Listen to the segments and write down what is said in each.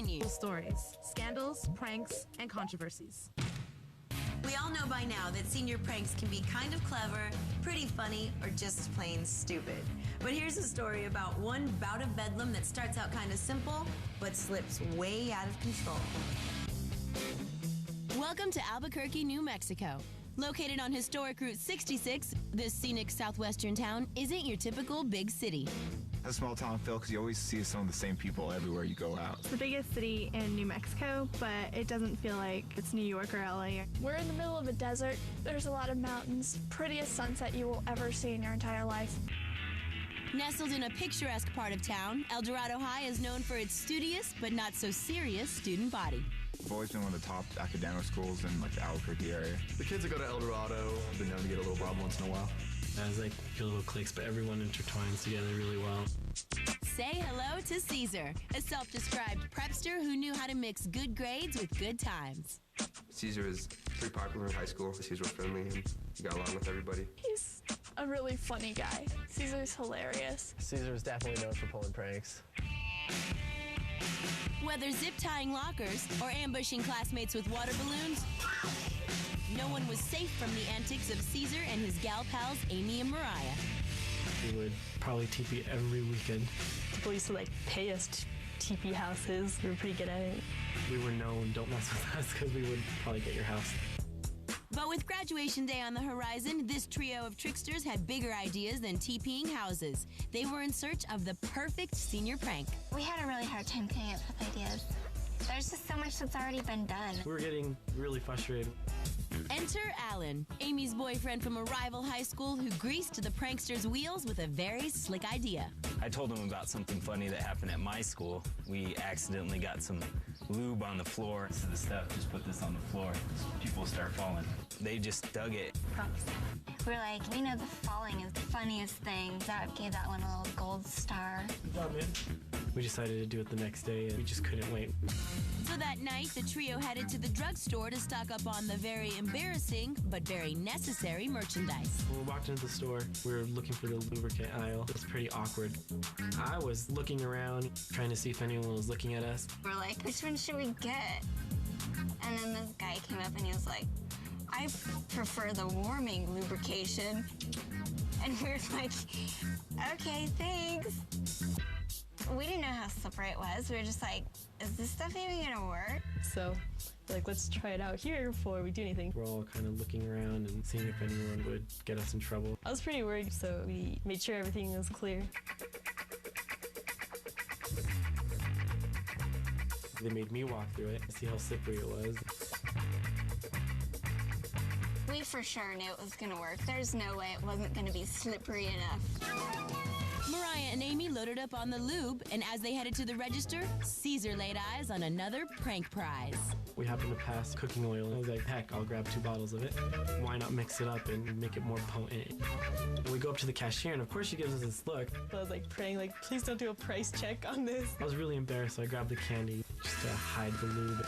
continue. Stories, scandals, pranks, and controversies. We all know by now that senior pranks can be kind of clever, pretty funny, or just plain stupid. But here's a story about one bout of bedlam that starts out kind of simple, but slips way out of control. Welcome to Albuquerque, New Mexico. Located on historic Route 66, this scenic southwestern town isn't your typical big city. A small town feel because you always see some of the same people everywhere you go out. It's the biggest city in New Mexico, but it doesn't feel like it's New York or LA. We're in the middle of a desert. There's a lot of mountains. Prettiest sunset you will ever see in your entire life. Nestled in a picturesque part of town, El Dorado High is known for its studious but not so serious student body. I've always been one of the top academic schools in the Albuquerque area. The kids that go to El Dorado have been known to get a little problem once in a while. It's like your little cliques, but everyone intertwines together really well. Say hello to Caesar, a self-described prepster who knew how to mix good grades with good times. Caesar is pretty popular in high school. He's real friendly and he got along with everybody. He's a really funny guy. Caesar's hilarious. Caesar is definitely known for pulling pranks. Whether zip-tying lockers or ambushing classmates with water balloons, no one was safe from the antics of Caesar and his gal pals, Amy and Mariah. We would probably TP every weekend. People used to pay us to TP houses. We were pretty good at it. We were known, don't mess with us, because we would probably get your house. But with graduation day on the horizon, this trio of tricksters had bigger ideas than TPing houses. They were in search of the perfect senior prank. We had a really hard time coming up with ideas. There's just so much that's already been done. We were getting really frustrated. Enter Alan, Amy's boyfriend from a rival high school who greased the pranksters' wheels with a very slick idea. I told him about something funny that happened at my school. We accidentally got some lube on the floor. So the stuff, just put this on the floor. People start falling. They just dug it. Props. We're like, we know the falling is the funniest thing. That gave that one a little gold star. Good job, man. We decided to do it the next day, and we just couldn't wait. So that night, the trio headed to the drugstore to stock up on the very embarrassing but very necessary merchandise. When we walked into the store, we were looking for the lubricant aisle. It was pretty awkward. I was looking around, trying to see if anyone was looking at us. We're like, which one should we get? And then this guy came up and he was like, I prefer the warming lubrication. And we were like, okay, thanks. We didn't know how slippery it was. We were just like, is this stuff even gonna work? So, let's try it out here before we do anything. We're all kind of looking around and seeing if anyone would get us in trouble. I was pretty worried, so we made sure everything was clear. They made me walk through it, see how slippery it was. We for sure knew it was gonna work. There's no way it wasn't gonna be slippery enough. Mariah and Amy loaded up on the lube, and as they headed to the register, Caesar laid eyes on another prank prize. We happened to pass cooking oil, and I was like, heck, I'll grab 2 bottles of it. Why not mix it up and make it more potent? We go up to the cashier, and of course she gives us this look. I was praying, please don't do a price check on this. I was really embarrassed, so I grabbed the candy just to hide the lube.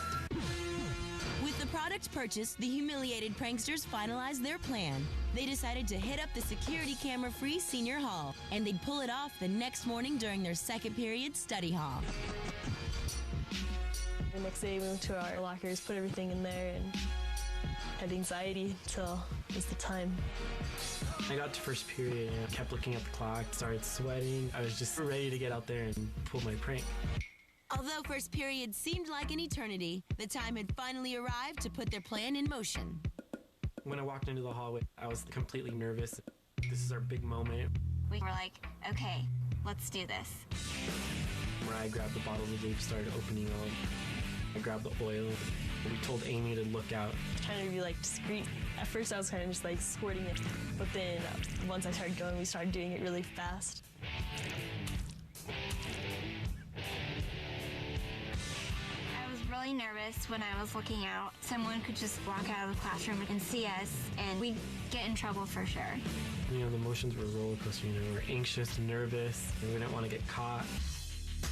With the product purchased, the humiliated pranksters finalized their plan. They decided to hit up the security camera-free senior hall, and they'd pull it off the next morning during their second period study hall. The next day we went to our lockers, put everything in there, and had anxiety until it was the time. I got to first period and I kept looking at the clock, started sweating. I was just ready to get out there and pull my prank. Although first period seemed like an eternity, the time had finally arrived to put their plan in motion. When I walked into the hallway, I was completely nervous. This is our big moment. We were like, okay, let's do this. Mariah grabbed the bottles of lube, started opening them. I grabbed the oil. We told Amy to look out. Trying to be discreet. At first I was kind of just squirting it, but then once I started going, we started doing it really fast. Really nervous when I was looking out. Someone could just walk out of the classroom and see us, and we'd get in trouble for sure. The emotions were a roller coaster. We were anxious, nervous, and we didn't want to get caught.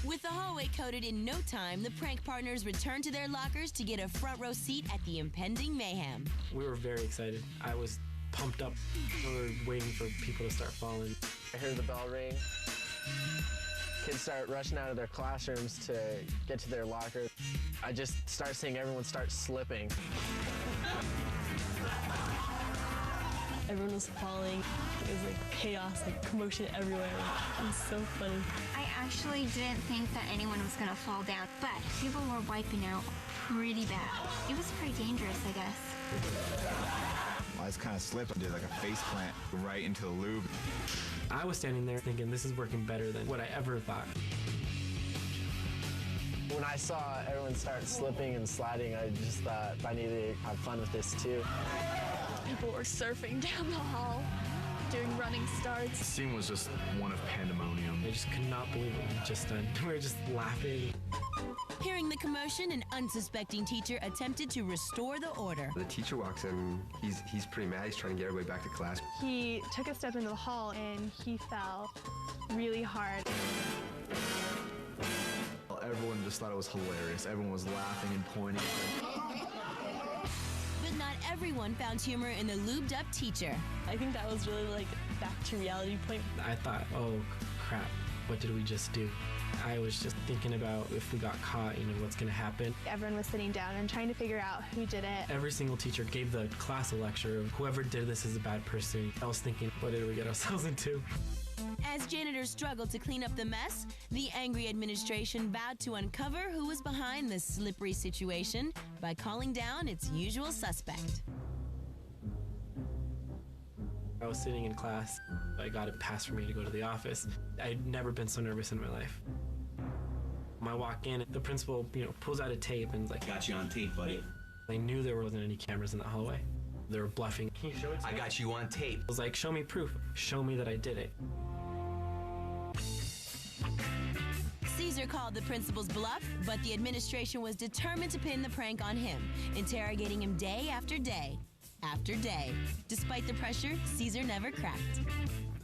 With the hallway coated in no time, the prank partners returned to their lockers to get a front row seat at the impending mayhem. We were very excited. I was pumped up. We were waiting for people to start falling. I heard the bell ring. Kids start rushing out of their classrooms to get to their locker. I just start seeing everyone start slipping. Everyone was falling. It was like chaos, like commotion everywhere. It was so funny. I actually didn't think that anyone was gonna fall down, but people were wiping out pretty bad. It was pretty dangerous, I guess. I just kind of slipped and did like a face plant right into the lube. I was standing there thinking this is working better than what I ever thought. When I saw everyone start slipping and sliding, I just thought I needed to have fun with this too. People were surfing down the hall, doing running starts. The scene was just one of pandemonium. I just could not believe what we just done. We were just laughing. Hearing the commotion, an unsuspecting teacher attempted to restore the order. The teacher walks in, he's pretty mad. He's trying to get everybody back to class. He took a step into the hall and he fell really hard. Everyone just thought it was hilarious. Everyone was laughing and pointing. But not everyone found humor in the lubed up teacher. I think that was really like back to reality point. I thought, oh crap, what did we just do? I was just thinking about if we got caught, what's gonna happen. Everyone was sitting down and trying to figure out who did it. Every single teacher gave the class a lecture of whoever did this is a bad person. I was thinking, what did we get ourselves into? As janitors struggled to clean up the mess, the angry administration vowed to uncover who was behind the slippery situation by calling down its usual suspect. I was sitting in class. I got a pass for me to go to the office. I'd never been so nervous in my life. When I walk in, the principal, pulls out a tape and is like, "Got you on tape, buddy." I knew there wasn't any cameras in the hallway. They were bluffing. Can you show it to me? "I got you on tape." I was like, show me proof. Show me that I did it. Caesar called the principal's bluff, but the administration was determined to pin the prank on him, interrogating him day after day after day. Despite the pressure, Caesar never cracked.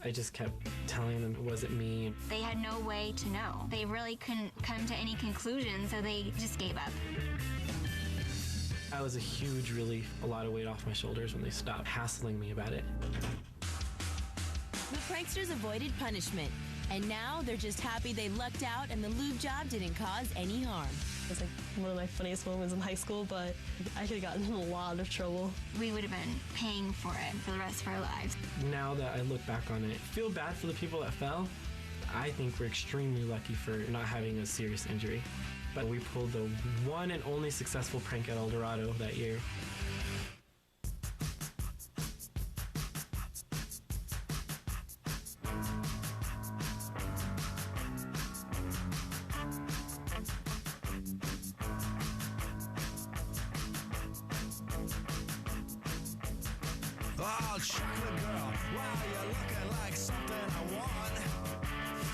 I just kept telling them it wasn't me. They had no way to know. They really couldn't come to any conclusion, so they just gave up. I was a huge relief, a lot of weight off my shoulders when they stopped hassling me about it. The pranksters avoided punishment, and now they're just happy they lucked out and the lube job didn't cause any harm. It was like one of my funniest moments in high school, but I could have gotten in a lot of trouble. We would have been paying for it for the rest of our lives. Now that I look back on it, I feel bad for the people that fell. I think we're extremely lucky for not having a serious injury. But we pulled the one and only successful prank at El Dorado that year. Oh, chocolate girl, wow, you're looking like something I want.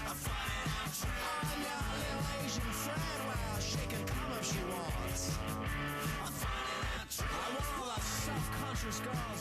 I'm finding out on your little Asian friend, well, she can come if she wants. I'm finding out I want all the self-conscious girls.